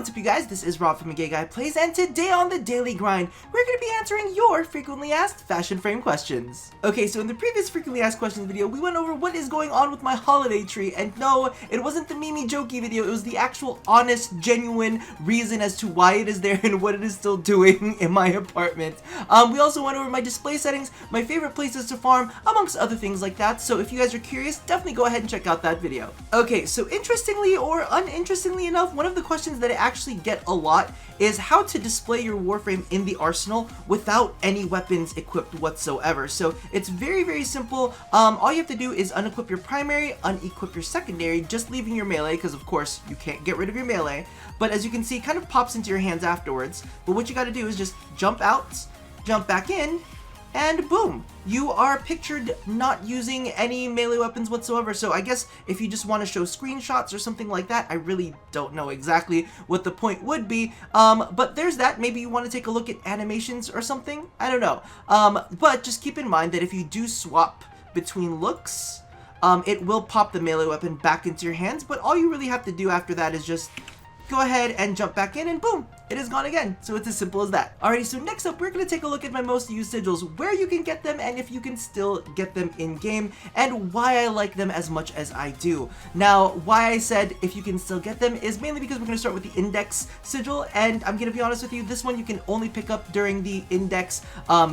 What's up, you guys? This is Rob from Gay Guy Plays, and today on the Daily Grind, we're going to be answering your frequently asked fashion frame questions. Okay, so in the previous frequently asked questions video, we went over what is going on with my holiday tree, and no, it wasn't the Mimi jokey video, it was the actual honest, genuine reason as to why it is there and what it is still doing in my apartment. We also went over my display settings, my favorite places to farm, amongst other things like that, so if you guys are curious, definitely go ahead and check out that video. Okay, so interestingly or uninterestingly enough, one of the questions that I actually get a lot is how to display your Warframe in the arsenal without any weapons equipped whatsoever. So it's very, very simple. All you have to do is unequip your primary, unequip your secondary, just leaving your melee, because of course you can't get rid of your melee. But as you can see, it kind of pops into your hands afterwards. But what you got to do is just jump out, jump back in, and boom, you are pictured not using any melee weapons whatsoever. So I guess if you just want to show screenshots or something like that, I really don't know exactly what the point would be. But there's that. Maybe you want to take a look at animations or something. I don't know. But just keep in mind that if you do swap between looks, it will pop the melee weapon back into your hands. But all you really have to do after that is just go ahead and jump back in, and boom, it is gone again. So it's as simple as that. Alrighty, so next up, we're going to take a look at my most used sigils, where you can get them, and if you can still get them in-game, and why I like them as much as I do. Now, why I said if you can still get them is mainly because we're going to start with the index sigil, and I'm going to be honest with you, this one you can only pick up during the index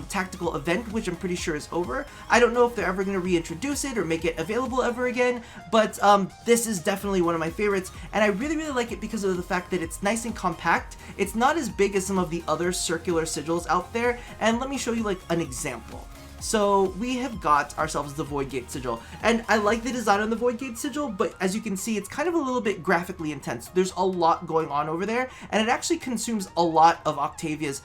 tactical event, which I'm pretty sure is over. I don't know if they're ever going to reintroduce it or make it available ever again, but this is definitely one of my favorites, and I really, really like it because of the fact that it's nice and compact. It's not as big as some of the other circular sigils out there, and let me show you like an example. So we have got ourselves the Void Gate sigil, and I like the design on the Void Gate sigil, but as you can see, it's kind of a little bit graphically intense. There's a lot going on over there, and it actually consumes a lot of Octavia's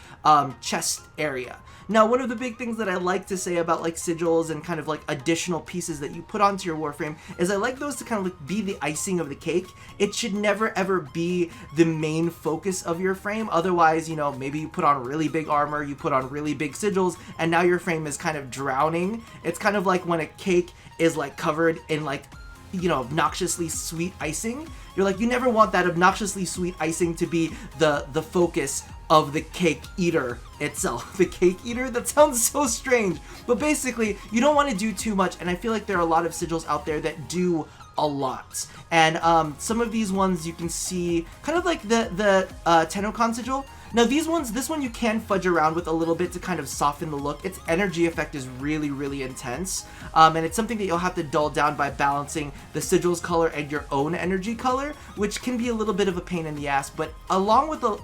chest area. Now, one of the big things that I like to say about like sigils and kind of like additional pieces that you put onto your Warframe is I like those to kind of like be the icing of the cake. It should never ever be the main focus of your frame. Otherwise, you know, maybe you put on really big armor, you put on really big sigils, and now your frame is kind of drowning. It's kind of like when a cake is like covered in like, you know, obnoxiously sweet icing. You're like, you never want that obnoxiously sweet icing to be the focus of the cake eater itself. The cake eater? That sounds so strange. But basically, you don't want to do too much, and I feel like there are a lot of sigils out there that do a lot. And some of these ones you can see, kind of like the Tennokan sigil. Now these ones, this one you can fudge around with a little bit to kind of soften the look. Its energy effect is really, really intense, and it's something that you'll have to dull down by balancing the sigil's color and your own energy color, which can be a little bit of a pain in the ass. But along with the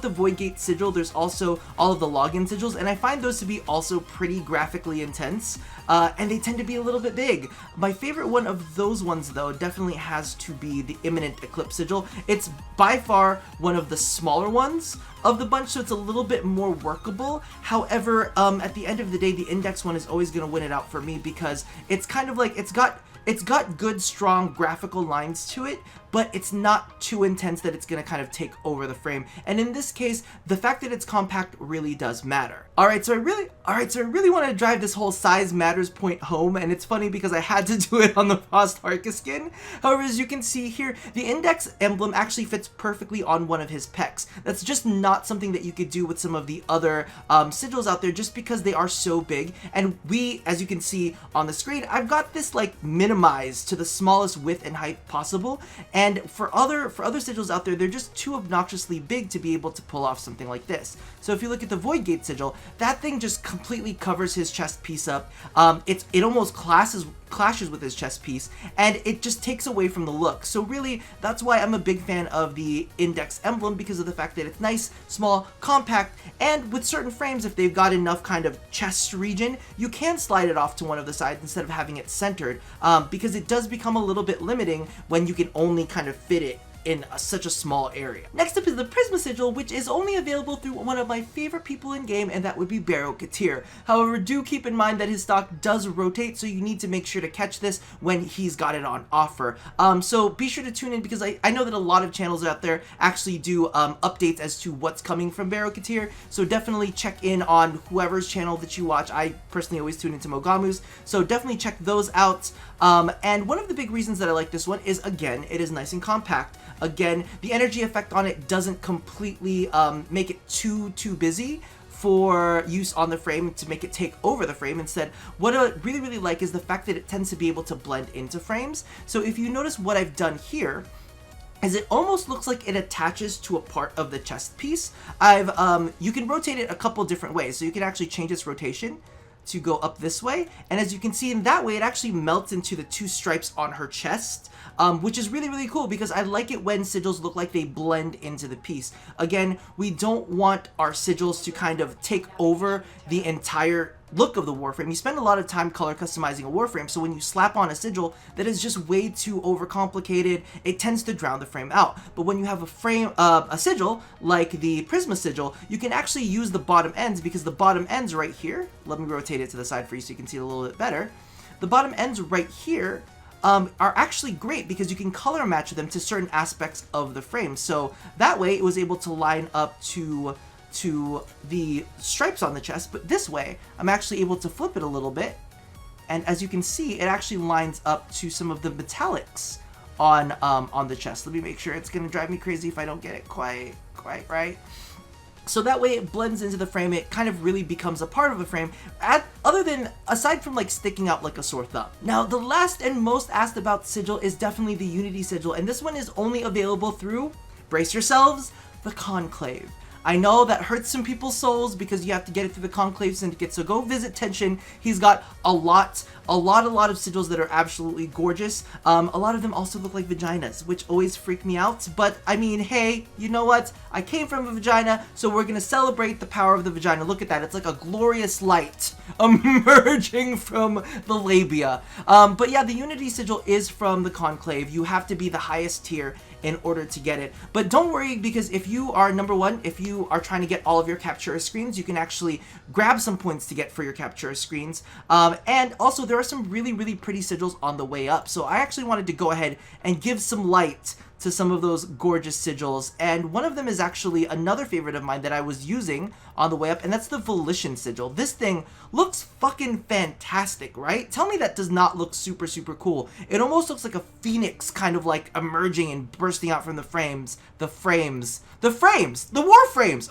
Void Gate sigil, there's also all of the login sigils, and I find those to be also pretty graphically intense, and they tend to be a little bit big. My favorite one of those ones, though, definitely has to be the Imminent Eclipse sigil. It's by far one of the smaller ones of the bunch, so it's a little bit more workable. However, at the end of the day, the index one is always going to win it out for me because it's kind of like, it's got good, strong graphical lines to it, but it's not too intense that it's going to kind of take over the frame. And in this case, the fact that it's compact really does matter. Alright, so I really want to drive this whole size matters point home, and it's funny because I had to do it on the Frost Harka skin. However, as you can see here, the index emblem actually fits perfectly on one of his pecs. That's just not something that you could do with some of the other sigils out there, just because they are so big. And as you can see on the screen, I've got this like minimized to the smallest width and height possible. And for other sigils out there, they're just too obnoxiously big to be able to pull off something like this. So if you look at the Void Gate sigil, that thing just completely covers his chest piece up. It almost clashes with his chest piece, and it just takes away from the look. So really, that's why I'm a big fan of the index emblem, because of the fact that it's nice, small, compact, and with certain frames, if they've got enough kind of chest region, you can slide it off to one of the sides instead of having it centered, because it does become a little bit limiting when you can only kind of fit it in such a small area. Next up is the Prisma Sigil, which is only available through one of my favorite people in game, and that would be Barrow Katir. However, do keep in mind that his stock does rotate, so you need to make sure to catch this when he's got it on offer. So be sure to tune in, because I know that a lot of channels out there actually do updates as to what's coming from Barrow Katir, so definitely check in on whoever's channel that you watch. I personally always tune into Mogamu's, so definitely check those out. And one of the big reasons that I like this one is, again, it is nice and compact. Again, the energy effect on it doesn't completely make it too busy for use on the frame to make it take over the frame. Instead, what I really like is the fact that it tends to be able to blend into frames. So if you notice what I've done here, is it almost looks like it attaches to a part of the chest piece. You can rotate it a couple different ways. So you can actually change its rotation to go up this way, and as you can see in that way, it actually melts into the 2 stripes on her chest, which is really cool because I like it when sigils look like they blend into the piece. Again, we don't want our sigils to kind of take over the entire look of the Warframe. You spend a lot of time color customizing a Warframe, so when you slap on a sigil that is just way too overcomplicated, it tends to drown the frame out. But when you have a sigil like the Prisma Sigil, you can actually use the bottom ends, because the bottom ends right here, let me rotate it to the side for you so you can see it a little bit better. The bottom ends right here are actually great because you can color match them to certain aspects of the frame. So that way it was able to line up to the stripes on the chest, but this way I'm actually able to flip it a little bit, and as you can see, it actually lines up to some of the metallics on the chest. Let me make sure. It's gonna drive me crazy if I don't get it quite right. So that way it blends into the frame. It kind of really becomes a part of the frame, aside from like sticking out like a sore thumb. Now, the last and most asked about sigil is definitely the Unity Sigil, and this one is only available through, brace yourselves, the Conclave. I know that hurts some people's souls because you have to get it through the Conclave Syndicate, so go visit Tension. He's got a lot of sigils that are absolutely gorgeous. A lot of them also look like vaginas, which always freak me out, but I mean, hey, you know what? I came from a vagina, so we're gonna celebrate the power of the vagina. Look at that, it's like a glorious light emerging from the labia. But yeah, the Unity Sigil is from the Conclave. You have to be the highest tier in order to get it. But don't worry, because if you are, number one, if you are trying to get all of your capture screens, you can actually grab some points to get for your capture screens. And also there are some really pretty sigils on the way up. So I actually wanted to go ahead and give some light to some of those gorgeous sigils, and one of them is actually another favorite of mine that I was using on the way up, and that's the Volition Sigil. This thing looks fucking fantastic, right? Tell me that does not look super cool. It almost looks like a phoenix kind of like emerging and bursting out from the Warframes.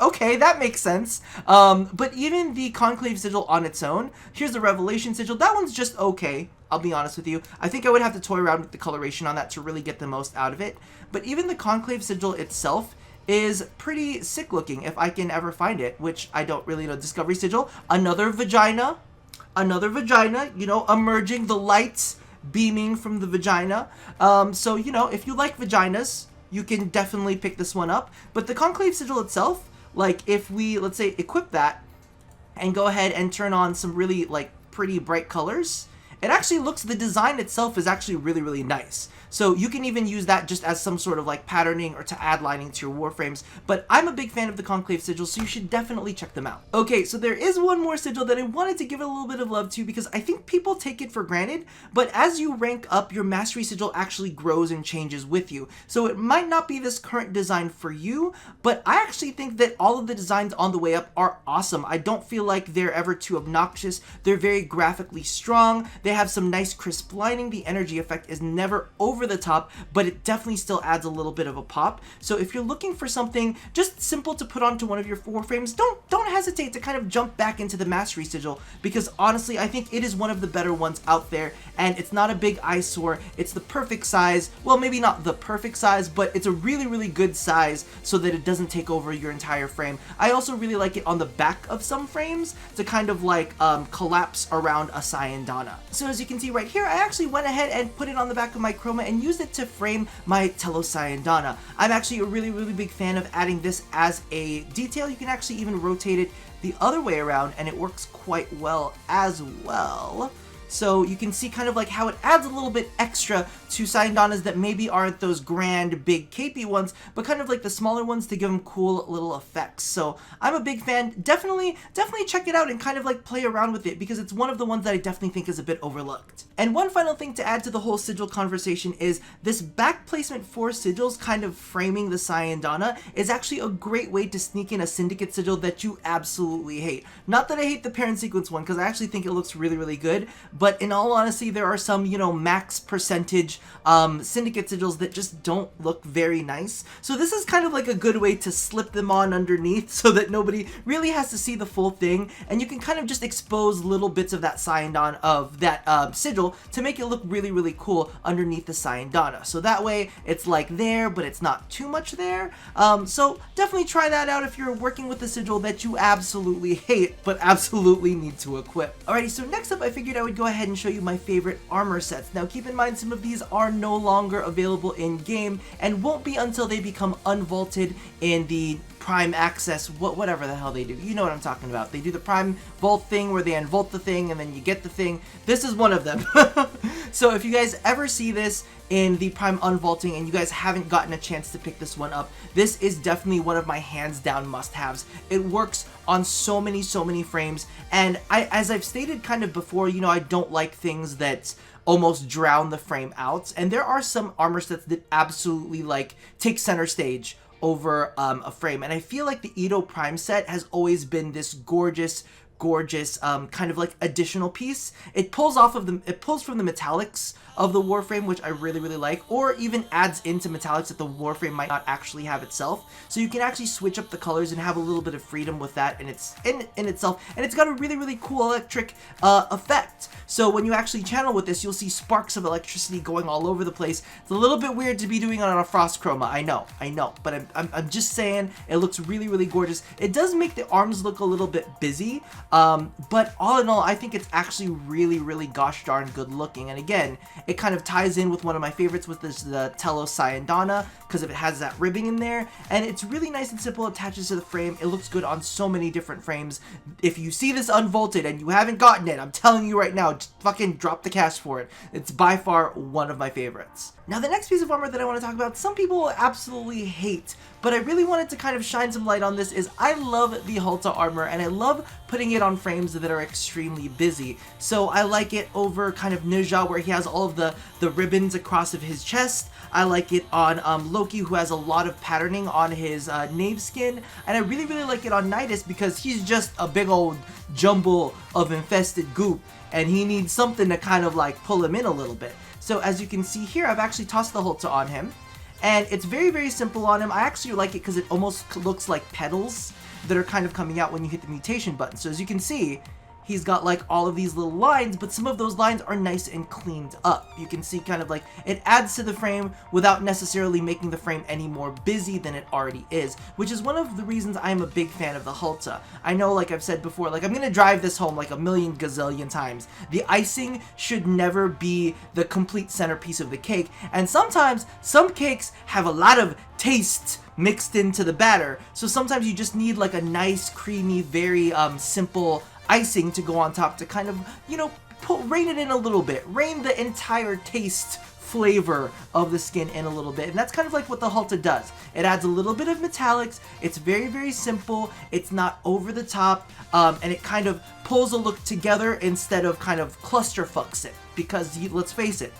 Okay, that makes sense. But even the Conclave Sigil on its own, here's the Revelation Sigil. That one's just okay, I'll be honest with you. I think I would have to toy around with the coloration on that to really get the most out of it. But even the Conclave Sigil itself is pretty sick looking if I can ever find it, which I don't really know. Discovery Sigil, another vagina, you know, emerging, the lights beaming from the vagina. So, you know, if you like vaginas, you can definitely pick this one up. But the Conclave Sigil itself, like if we, let's say, equip that and go ahead and turn on some really like pretty bright colors, it actually looks, the design itself is actually really nice. So you can even use that just as some sort of like patterning or to add lining to your Warframes. But I'm a big fan of the Conclave Sigil, so you should definitely check them out. Okay, so there is one more sigil that I wanted to give it a little bit of love to because I think people take it for granted, but as you rank up, your Mastery Sigil actually grows and changes with you. So it might not be this current design for you, but I actually think that all of the designs on the way up are awesome. I don't feel like they're ever too obnoxious. They're very graphically strong. They have some nice crisp lining. The energy effect is never over the top, but it definitely still adds a little bit of a pop. So if you're looking for something just simple to put onto one of your Warframes, don't hesitate to kind of jump back into the Mastery Sigil, because honestly I think it is one of the better ones out there, and it's not a big eyesore. It's the perfect size. Well, maybe not the perfect size, but it's a really good size so that it doesn't take over your entire frame. I also really like it on the back of some frames to kind of like collapse around a Syandana. So as you can see right here, I actually went ahead and put it on the back of my Chroma and used it to frame my Telos Syandana. I'm actually a really big fan of adding this as a detail. You can actually even rotate it the other way around and it works quite well as well. So you can see kind of like how it adds a little bit extra to Syandanas that maybe aren't those grand, big, capey ones, but kind of like the smaller ones to give them cool little effects. So I'm a big fan. Definitely check it out and kind of like play around with it, because it's one of the ones that I definitely think is a bit overlooked. And one final thing to add to the whole sigil conversation is this back placement for sigils kind of framing the Syandana is actually a great way to sneak in a Syndicate sigil that you absolutely hate. Not that I hate the parent sequence one, because I actually think it looks really good, but in all honesty, there are some, you know, max percentage syndicate sigils that just don't look very nice. So this is kind of like a good way to slip them on underneath so that nobody really has to see the full thing, and you can kind of just expose little bits of that Syandana, of that sigil, to make it look really, really cool underneath the Syandana. So that way it's like there, but it's not too much there. So definitely try that out if you're working with a sigil that you absolutely hate, but absolutely need to equip. Alrighty, so next up I figured I would go ahead and show you my favorite armor sets. Now keep in mind, some of these are no longer available in game and won't be until they become unvaulted in the Prime Access, whatever the hell they do. You know what I'm talking about. They do the Prime Vault thing where they unvault the thing and then you get the thing. This is one of them. So if you guys ever see this in the Prime Unvaulting and you guys haven't gotten a chance to pick this one up, this is definitely one of my hands down must-haves. It works on so many frames, and as I've stated kind of before, you know, I don't like things that almost drown the frame out, and there are some armor sets that absolutely like take center stage over a frame, and I feel like the Edo Prime set has always been this gorgeous kind of like additional piece. It pulls from the metallics of the Warframe, which I really like, or even adds into metallics that the Warframe might not actually have itself. So you can actually switch up the colors and have a little bit of freedom with that in itself, and it's got a really cool electric effect. So when you actually channel with this, you'll see sparks of electricity going all over the place. It's a little bit weird to be doing it on a frost chroma, I know, but I'm just saying, it looks really gorgeous. It does make the arms look a little bit busy, but all in all, I think it's actually really gosh darn good looking. And again, it kind of ties in with one of my favorites, with the Telos Syandana, because it has that ribbing in there, and it's really nice and simple, attaches to the frame. It looks good on so many different frames. If you see this unvaulted and you haven't gotten it, I'm telling you right now, just fucking drop the cash for it. It's by far one of my favorites. Now the next piece of armor that I want to talk about, some people will absolutely hate, but I really wanted to kind of shine some light on this, is I love the Porta armor, and I love putting it on frames that are extremely busy. So I like it over kind of Ninja, where he has all of the ribbons across of his chest. I like it on Loki, who has a lot of patterning on his Knave skin, and I really like it on Nidus because he's just a big old jumble of infested goop, and he needs something to kind of like pull him in a little bit. So as you can see here, I've actually tossed the Porta on him, and it's very simple on him. I actually like it because it almost looks like petals that are kind of coming out when you hit the mutation button. So as you can see, he's got like all of these little lines, but some of those lines are nice and cleaned up. You can see kind of like it adds to the frame without necessarily making the frame any more busy than it already is, which is one of the reasons I'm a big fan of the Porta. I know, like I've said before, like I'm gonna drive this home like a million gazillion times. The icing should never be the complete centerpiece of the cake, and sometimes some cakes have a lot of taste mixed into the batter, so sometimes you just need like a nice, creamy, very simple icing to go on top to kind of, you know, rein it in a little bit, rein the entire taste flavor of the skin in a little bit, and that's kind of like what the Porta does. It adds a little bit of metallics. It's very simple. It's not over the top, and it kind of pulls a look together instead of kind of clusterfucks it. Because let's face it,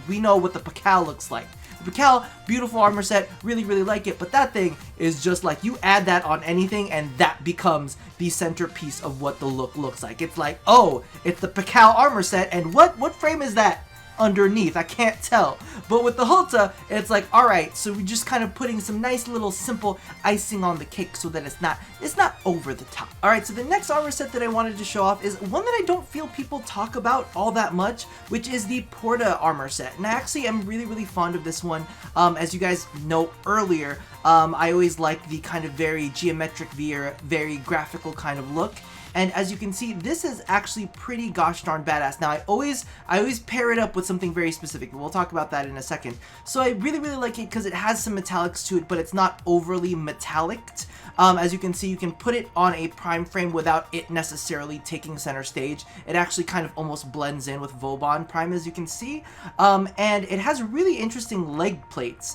we know what the Pakal looks like. The Pakal, beautiful armor set, really like it, but that thing is just like, you add that on anything and that becomes the centerpiece of what the look looks like. It's like, oh, it's the Pakal armor set, and what frame is that underneath? I can't tell. But with the Porta, it's like, alright, so we're just kind of putting some nice little simple icing on the cake so that it's not over the top. Alright, so the next armor set that I wanted to show off is one that I don't feel people talk about all that much, which is the Porta Armor Set. And I actually am really fond of this one. As you guys know earlier, I always like the kind of very geometric, very graphical kind of look. And as you can see, this is actually pretty gosh darn badass. Now, I always pair it up with something very specific, but we'll talk about that in a second. So I really like it because it has some metallics to it, but it's not overly metallic. As you can see, you can put it on a prime frame without it necessarily taking center stage. It actually kind of almost blends in with Vauban Prime, as you can see. And it has really interesting leg plates.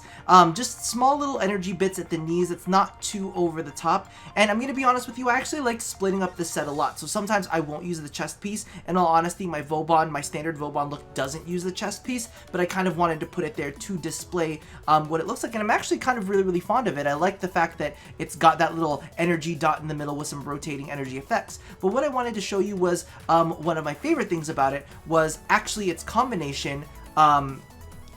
Just small little energy bits at the knees. It's not too over the top. And I'm going to be honest with you, I actually like splitting up this set a lot. So sometimes I won't use the chest piece. In all honesty, my standard Vauban look doesn't use the chest piece, but I kind of wanted to put it there to display what it looks like. And I'm actually kind of really fond of it. I like the fact that it's got that that little energy dot in the middle with some rotating energy effects. But what I wanted to show you was one of my favorite things about it was actually its combination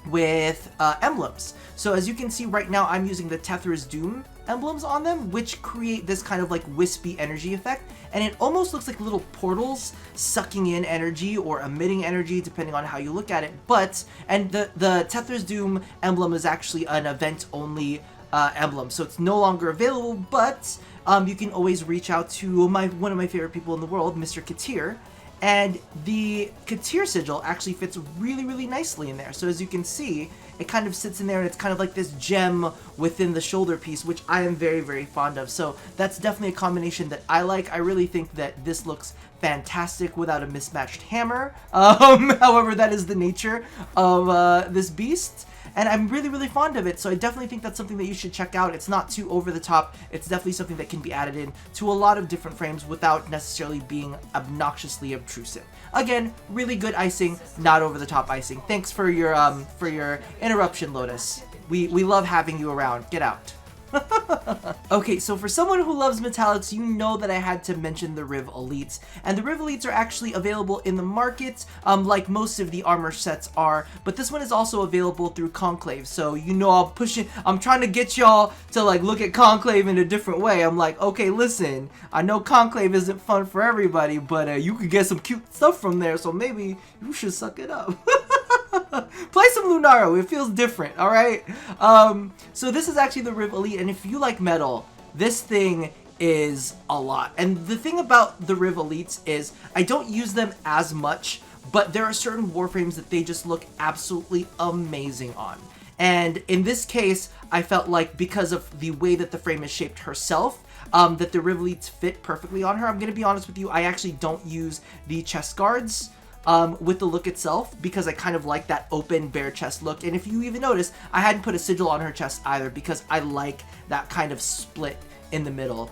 with emblems. So as you can see right now, I'm using the Tethra's Doom emblems on them, which create this kind of like wispy energy effect, and it almost looks like little portals sucking in energy or emitting energy depending on how you look at it. And the Tethra's Doom emblem is actually an event only emblem, so it's no longer available, but you can always reach out to one of my favorite people in the world, Mr. Katir. And the Katir sigil actually fits really, really nicely in there. So as you can see, it kind of sits in there and it's kind of like this gem within the shoulder piece, which I am very, very fond of. So that's definitely a combination that I like. I really think that this looks fantastic without a mismatched hammer. However, that is the nature of this beast. And I'm really, really fond of it, so I definitely think that's something that you should check out. It's not too over the top. It's definitely something that can be added in to a lot of different frames without necessarily being obnoxiously obtrusive. Again, really good icing, not over the top icing. Thanks for your interruption, Lotus. We love having you around. Get out. Okay, so for someone who loves metallics, you know that I had to mention the Riv Elites, and the Riv Elites are actually available in the market, like most of the armor sets are, but this one is also available through Conclave. So you know I'm trying to get y'all to like look at Conclave in a different way. I'm like, okay, listen, I know Conclave isn't fun for everybody, but you could get some cute stuff from there, so maybe you should suck it up. Play some Lunaro, it feels different, alright? So this is actually the Riv Elite, and if you like metal, this thing is a lot. And the thing about the Riv Elites is, I don't use them as much, but there are certain Warframes that they just look absolutely amazing on. And in this case, I felt like because of the way that the frame is shaped herself, that the Riv Elites fit perfectly on her. I'm gonna be honest with you, I actually don't use the chest guards with the look itself, because I kind of like that open bare chest look. And if you even notice, I hadn't put a sigil on her chest either, because I like that kind of split in the middle.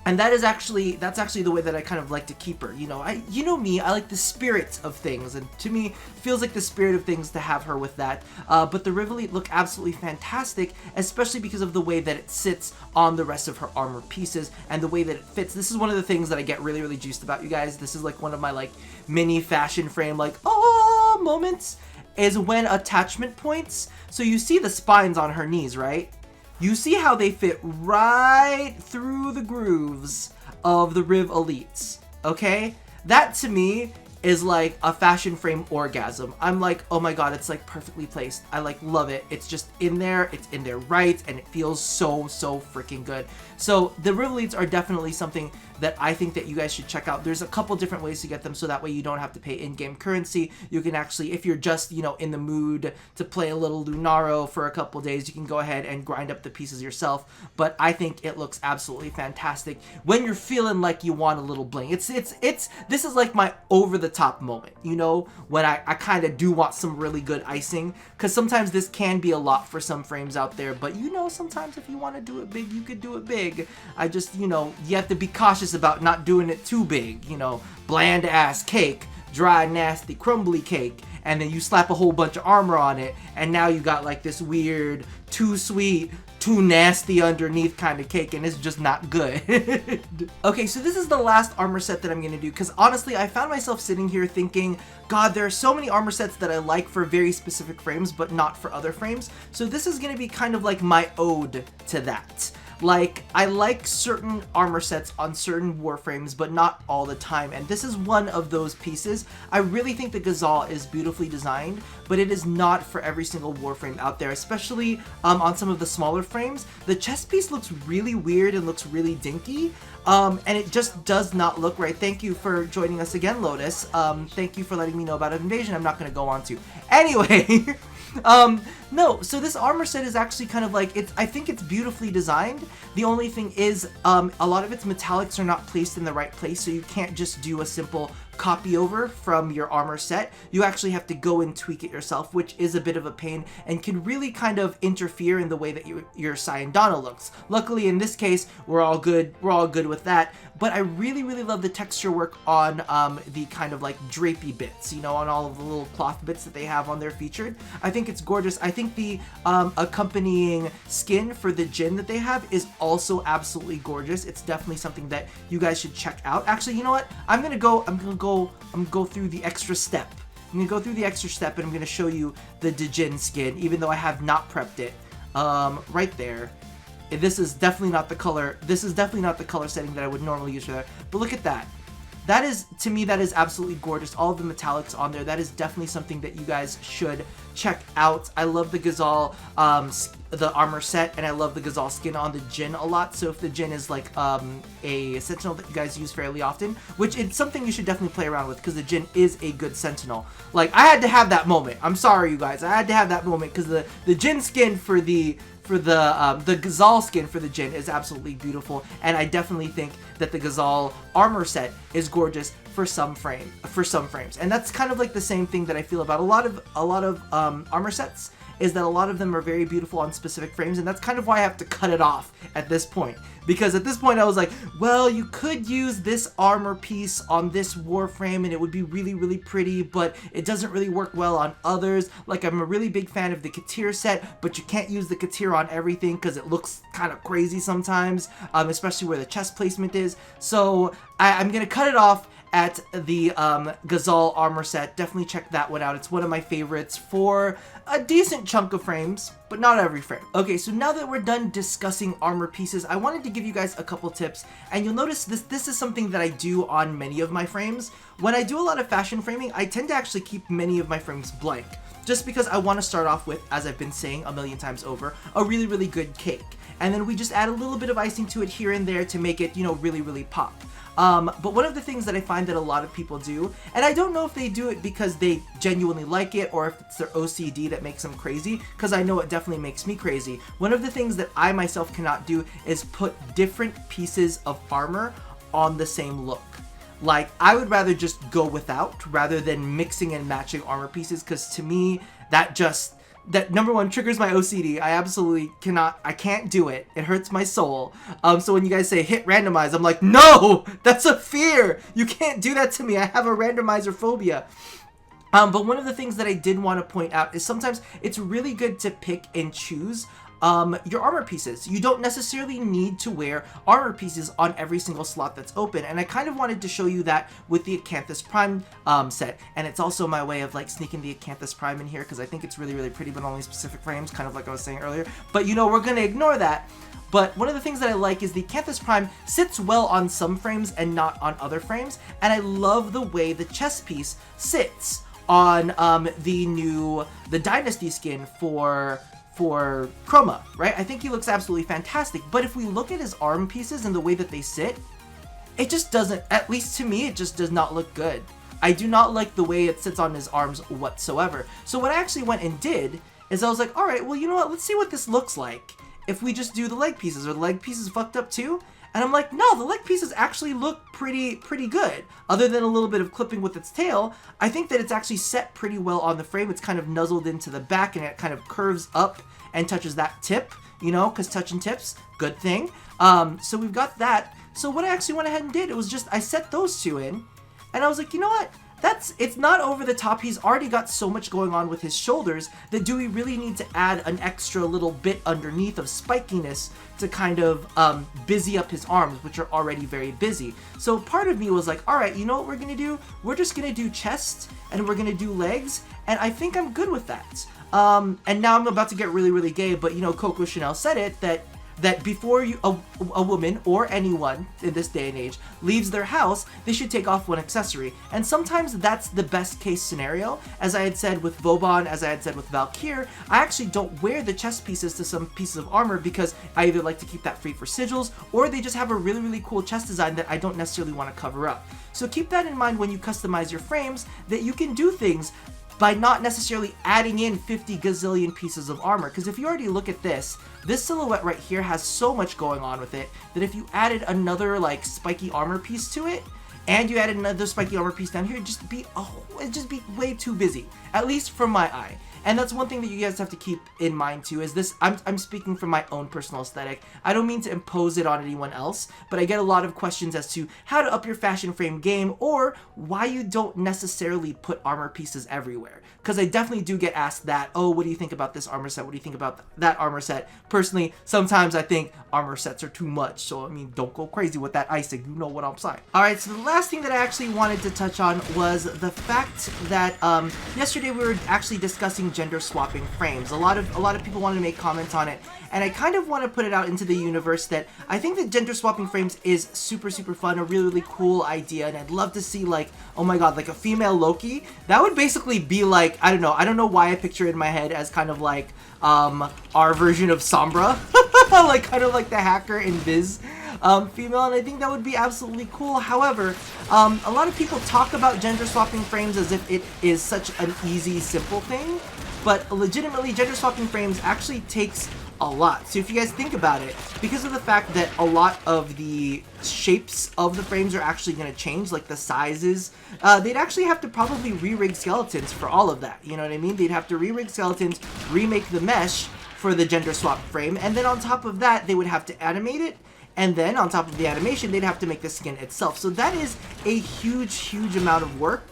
And that's actually the way that I kind of like to keep her. You know me, I like the spirit of things, and to me, it feels like the spirit of things to have her with that. But the Riv Elite look absolutely fantastic, especially because of the way that it sits on the rest of her armor pieces and the way that it fits. This is one of the things that I get really, really juiced about, you guys. This is like one of my like mini fashion frame like oh moments, is when attachment points. So you see the spines on her knees, right? You see how they fit right through the grooves of the Riv Elites, okay? That to me is like a fashion frame orgasm. I'm like, oh my god, it's like perfectly placed. I like love it. It's just in there, it's in there right, and it feels so freaking good. So the Riv Elites are definitely something that I think that you guys should check out. There's a couple different ways to get them, so that way you don't have to pay in-game currency. You can actually, if you're just, you know, in the mood to play a little Lunaro for a couple days, you can go ahead and grind up the pieces yourself. But I think it looks absolutely fantastic when you're feeling like you want a little bling. This is like my over-the-top moment, you know, when I kind of do want some really good icing, because sometimes this can be a lot for some frames out there, but you know, sometimes if you want to do it big, you could do it big. I just, you know, you have to be cautious about not doing it too big, you know, bland ass cake, dry, nasty, crumbly cake, and then you slap a whole bunch of armor on it, and now you got like this weird, too sweet, too nasty underneath kind of cake, and it's just not good. Okay, so this is the last armor set that I'm gonna do, because honestly, I found myself sitting here thinking, god, there are so many armor sets that I like for very specific frames, but not for other frames. So this is gonna be kind of like my ode to that. Like, I like certain armor sets on certain Warframes, but not all the time, and this is one of those pieces. I really think the Ghazzal is beautifully designed, but it is not for every single Warframe out there, especially on some of the smaller frames. The chest piece looks really weird and looks really dinky, and it just does not look right. Thank you for joining us again, Lotus. Thank you for letting me know about Invasion. I'm not going to go on to. Anyway... no, so this armor set is actually kind of like, I think it's beautifully designed. The only thing is, a lot of its metallics are not placed in the right place, so you can't just do a simple copy over from your armor set. You actually have to go and tweak it yourself, which is a bit of a pain and can really kind of interfere in the way that your Syandana looks. Luckily, in this case, we're all good with that. But I really love the texture work on the kind of like drapey bits, you know, on all of the little cloth bits that they have on there featured. I think it's gorgeous. I think the accompanying skin for the Jinn that they have is also absolutely gorgeous. It's definitely something that you guys should check out. Actually, you know what? I'm gonna go through the extra step. I'm gonna go through the extra step and I'm gonna show you the Jinn skin, even though I have not prepped it. Right there. This is definitely not the color. This is definitely not the color setting that I would normally use for that. But look at that. That is, to me, that is absolutely gorgeous. All of the metallics on there. That is definitely something that you guys should check out. I love the Ghazzal, the armor set, and I love the Ghazzal skin on the Jinn a lot. So if the Jinn is like a sentinel that you guys use fairly often, which it's something you should definitely play around with because the Jinn is a good sentinel. Like, I had to have that moment. I'm sorry, you guys. I had to have that moment because the Jinn skin for the Ghazzal skin for the Jinn is absolutely beautiful, and I definitely think that the Ghazzal armor set is gorgeous for some frames, and that's kind of like the same thing that I feel about a lot of armor sets, is that a lot of them are very beautiful on specific frames, and that's kind of why I have to cut it off at this point. Because at this point I was like, well, you could use this armor piece on this Warframe and it would be really pretty, but it doesn't really work well on others. Like, I'm a really big fan of the Katir set, but you can't use the Katir on everything because it looks kind of crazy sometimes, especially where the chest placement is. So I'm gonna cut it off at the Ghazzal Armor Set. Definitely check that one out. It's one of my favorites for a decent chunk of frames, but not every frame. Okay, so now that we're done discussing armor pieces, I wanted to give you guys a couple tips, and you'll notice this is something that I do on many of my frames. When I do a lot of fashion framing, I tend to actually keep many of my frames blank, just because I want to start off with, as I've been saying a million times over, a really good cake. And then we just add a little bit of icing to it here and there to make it, you know, really pop. But one of the things that I find that a lot of people do, and I don't know if they do it because they genuinely like it or if it's their OCD that makes them crazy, because I know it definitely makes me crazy. One of the things that I myself cannot do is put different pieces of armor on the same look. Like, I would rather just go without rather than mixing and matching armor pieces, because to me, that number one triggers my OCD. I absolutely cannot, I can't do it. It hurts my soul. So when you guys say hit randomize, I'm like, no, that's a fear. You can't do that to me. I have a randomizer phobia. But one of the things that I did want to point out is sometimes it's really good to pick and choose your armor pieces. You don't necessarily need to wear armor pieces on every single slot that's open, and I kind of wanted to show you that with the Acanthus Prime set, and it's also my way of like sneaking the Acanthus Prime in here because I think it's really pretty, but only specific frames, kind of like I was saying earlier. But you know, we're gonna ignore that. But one of the things that I like is the Acanthus Prime sits well on some frames and not on other frames, and I love the way the chest piece sits on the Dynasty skin for Chroma, right? I think he looks absolutely fantastic, but if we look at his arm pieces and the way that they sit, it just doesn't, at least to me, it just does not look good. I do not like the way it sits on his arms whatsoever. So what I actually went and did is I was like, all right, well, you know what? Let's see what this looks like if we just do the leg pieces. Are the leg pieces fucked up too? And I'm like, no, the leg pieces actually look pretty good. Other than a little bit of clipping with its tail, I think that it's actually set pretty well on the frame. It's kind of nuzzled into the back and it kind of curves up and touches that tip, you know, because touching tips, good thing. So we've got that. So what I actually went ahead and did, it was just, I set those two in, and I was like, you know what? It's not over the top. He's already got so much going on with his shoulders that do we really need to add an extra little bit underneath of spikiness to kind of busy up his arms, which are already very busy. So part of me was like, all right, you know what we're gonna do? We're just gonna do chest and we're gonna do legs, and I think I'm good with that. And now I'm about to get really gay, but you know, Coco Chanel said it, that before a woman or anyone in this day and age leaves their house, they should take off one accessory. And sometimes that's the best case scenario. As I had said with Vauban, as I had said with Valkyr, I actually don't wear the chest pieces to some pieces of armor because I either like to keep that free for sigils, or they just have a really cool chest design that I don't necessarily want to cover up. So keep that in mind when you customize your frames, that you can do things by not necessarily adding in 50 gazillion pieces of armor. Because if you already look at this silhouette right here has so much going on with it that if you added another like spiky armor piece to it, and you added another spiky armor piece down here, it'd just be way too busy, at least from my eye. And that's one thing that you guys have to keep in mind too, is this, I'm speaking from my own personal aesthetic. I don't mean to impose it on anyone else, but I get a lot of questions as to how to up your fashion frame game, or why you don't necessarily put armor pieces everywhere. Because I definitely do get asked that, oh, what do you think about this armor set? What do you think about that armor set? Personally, sometimes I think armor sets are too much, so I mean, don't go crazy with that icing, you know what I'm saying. Alright, so the last thing that I actually wanted to touch on was the fact that yesterday we were actually discussing gender swapping frames. A lot of people wanted to make comments on it, and I kind of want to put it out into the universe that I think that gender swapping frames is super fun, a really cool idea, and I'd love to see, like, oh my god, like a female Loki. That would basically be like, I don't know why I picture it in my head as kind of like our version of Sombra, like kind of like the hacker in Viz female, and I think that would be absolutely cool. However, a lot of people talk about gender swapping frames as if it is such an easy, simple thing, but legitimately gender swapping frames actually takes a lot. So if you guys think about it, because of the fact that a lot of the shapes of the frames are actually going to change, like the sizes, they'd actually have to probably re-rig skeletons for all of that, you know what I mean? They'd have to re-rig skeletons, remake the mesh for the gender swap frame, and then on top of that they would have to animate it, and then on top of the animation they'd have to make the skin itself. So that is a huge amount of work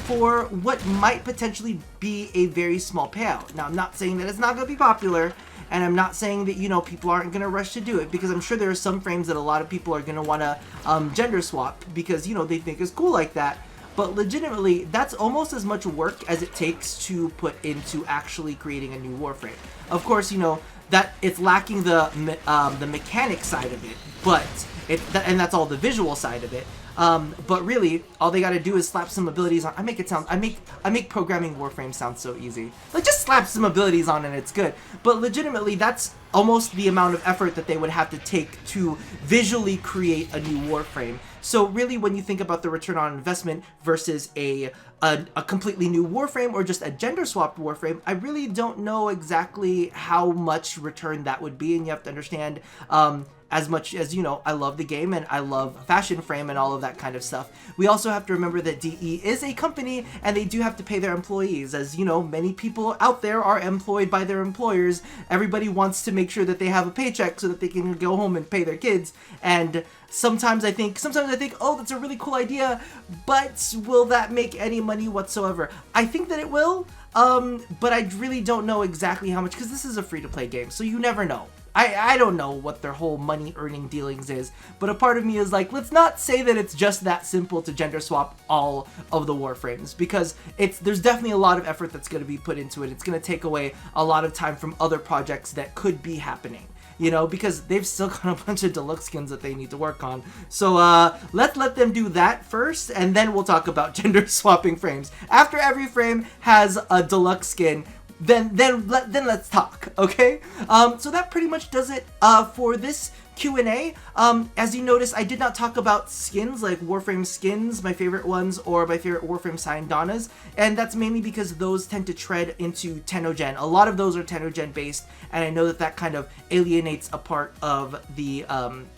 for what might potentially be a very small payout. Now, I'm not saying that it's not going to be popular, and I'm not saying that, you know, people aren't going to rush to do it, because I'm sure there are some frames that a lot of people are going to want to gender swap because, you know, they think it's cool like that. But legitimately, that's almost as much work as it takes to put into actually creating a new Warframe. Of course, you know, that it's lacking the mechanic side of it, but and that's all the visual side of it. But really, all they gotta do is slap some abilities on. I make programming Warframe sound so easy. Like, just slap some abilities on and it's good. But legitimately, that's almost the amount of effort that they would have to take to visually create a new Warframe. So really, when you think about the return on investment versus a completely new Warframe or just a gender swapped Warframe, I really don't know exactly how much return that would be, and you have to understand, as much as, you know, I love the game and I love fashion frame and all of that kind of stuff, we also have to remember that DE is a company and they do have to pay their employees. As you know, many people out there are employed by their employers. Everybody wants to make sure that they have a paycheck so that they can go home and pay their kids. And sometimes I think, oh, that's a really cool idea, but will that make any money whatsoever? I think that it will, but I really don't know exactly how much, because this is a free-to-play game, so you never know. I don't know what their whole money earning dealings is, but a part of me is like, let's not say that it's just that simple to gender swap all of the Warframes, because there's definitely a lot of effort that's going to be put into it. It's going to take away a lot of time from other projects that could be happening, you know, because they've still got a bunch of deluxe skins that they need to work on. So let's let them do that first, and then we'll talk about gender swapping frames. After every frame has a deluxe skin, then let's talk, okay? So that pretty much does it for this Q&A. As you notice, I did not talk about skins, like Warframe skins, my favorite ones, or my favorite Warframe Sandanas, and that's mainly because those tend to tread into Tennogen. A lot of those are Tennogen based, and I know that that kind of alienates a part of the,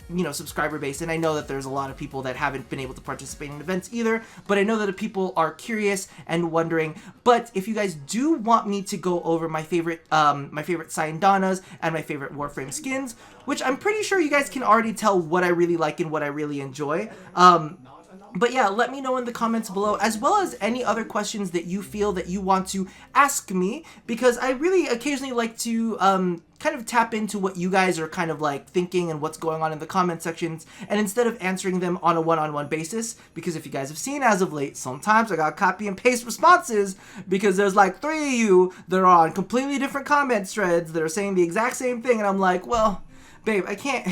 you know, subscriber base, and I know that there's a lot of people that haven't been able to participate in events either, but I know that people are curious and wondering. But if you guys do want me to go over my favorite Sandanas and my favorite Warframe skins, which I'm pretty sure you guys can already tell what I really like and what I really enjoy. But yeah, let me know in the comments below, as well as any other questions that you feel that you want to ask me, because I really occasionally like to kind of tap into what you guys are kind of like thinking and what's going on in the comment sections, and instead of answering them on a one-on-one basis, because if you guys have seen as of late, sometimes I got copy and paste responses because there's like 3 of you that are on completely different comment threads that are saying the exact same thing, and I'm like, well, babe, I can't,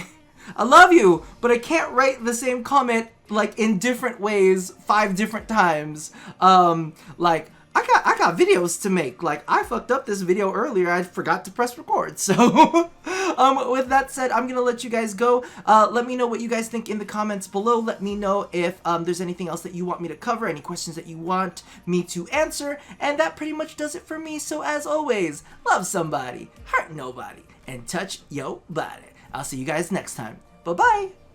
I love you, but I can't write the same comment like in different ways 5 different times. Like, I got videos to make. Like, I fucked up this video earlier. I forgot to press record. So, with that said, I'm gonna let you guys go. Let me know what you guys think in the comments below. Let me know if there's anything else that you want me to cover, any questions that you want me to answer, and that pretty much does it for me. So, as always, love somebody, hurt nobody, and touch your body. I'll see you guys next time. Bye-bye!